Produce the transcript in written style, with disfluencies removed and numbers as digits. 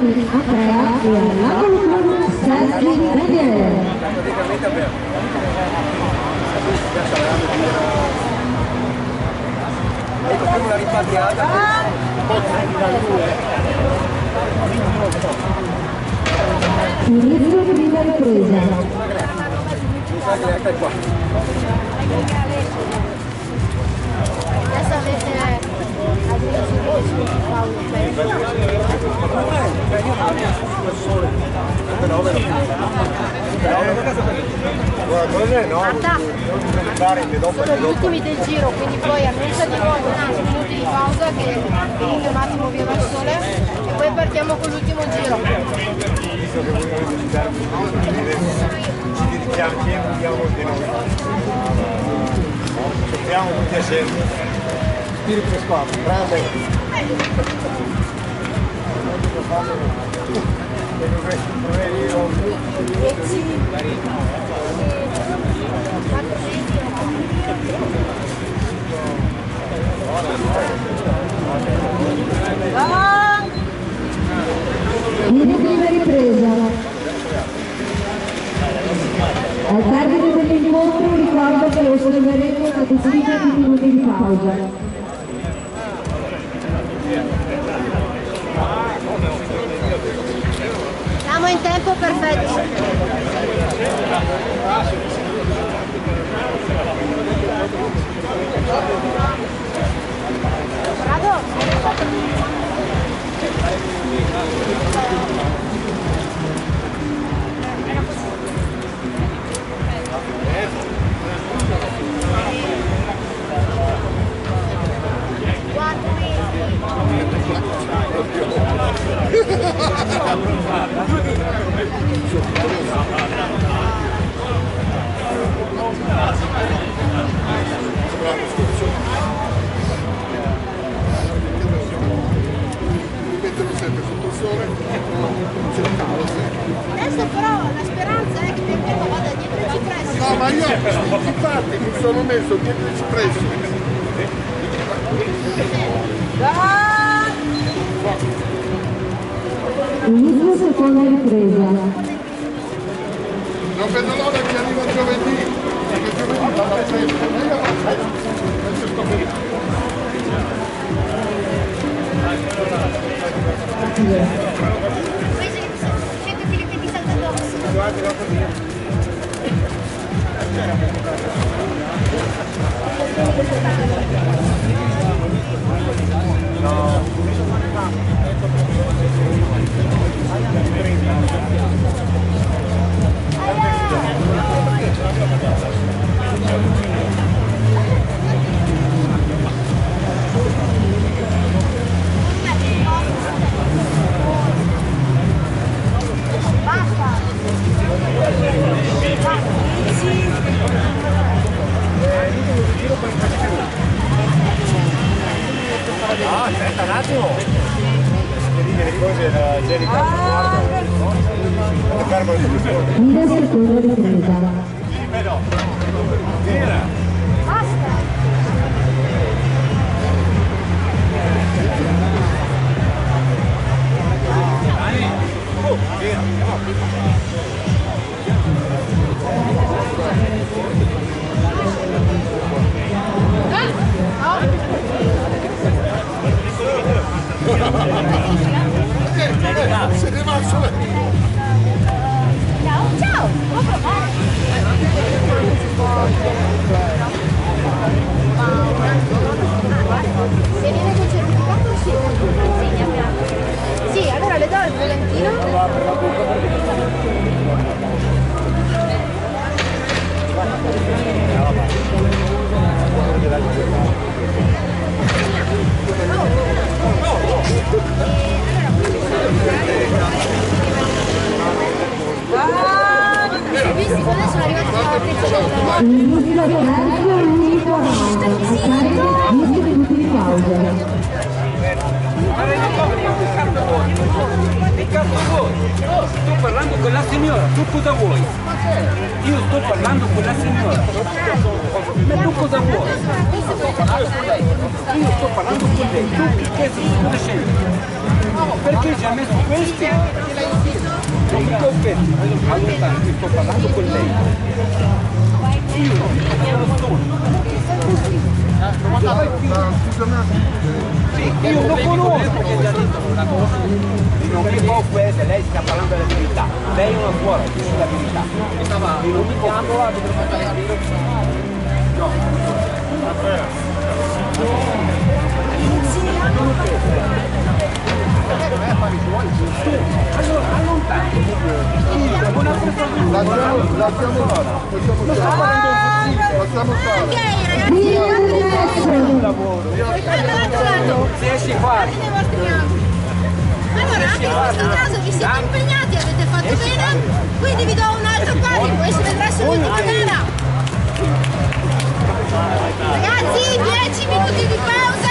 Martini Andrea e all'angolo Sergio Daniele. Ecco una rimpatriata. Inizio di prima ripresa. Adesso avete sono gli ultimi del giro, quindi poi annuncia di nuovo 10 minuti di pausa che venite un attimo via dal sole e poi partiamo con l'ultimo giro. Ci dirigiamo, ci andiamo di noi. Soffiamo tutti assieme. Spirito squadra, grande. In prima ripresa. Al termine dell'incontro ricordo che osserveremo una decina di minuti di pausa. Siamo in tempo perfetto. Adesso però la speranza è che pian piano vada dietro il cipresso. No, ma io infatti mi sono messo dietro il cipresso. Inizio seconda ripresa. Non vedo l'ora che arriva giovedì. Perché giovedì vado a prendere. Io adesso sto fermando. Siete Filippi di Sant'Adolfo. Aspetta un attimo. Vedi le cose da Jericho. Fermo il professore. In seconda ripresa. Basta. Se ne va al sole. Ciao, ciao, può provare. Se viene col certificato sì. Sì, allora le do il volantino. Visti, adesso sono arrivati a fare Inizio terzo e ultimo round. Al termine 10 minuti di pausa. Sto parlando con la signora, tu cosa vuoi? Io sto parlando con la signora. Ma tu cosa vuoi? Io sto parlando con lei, tu che cosa scendi? Perché ci ha messo questi? Non mi confetti, allontano, qui sto parlando con lei. Io non sono. Sì, io lo conosco che gli ha detto una cosa. Non mi può offendere, lei sta parlando della verità. Lei è una suora, dice la verità. E non mi può allora allontano Lasciamo stare. Via adesso. si esce fuori. Allora, anche in questo caso vi siete impegnati, avete fatto bene, quindi vi do un altro codice, poi si vedrà sull'ultima gara. Ragazzi, 10 minuti di pausa.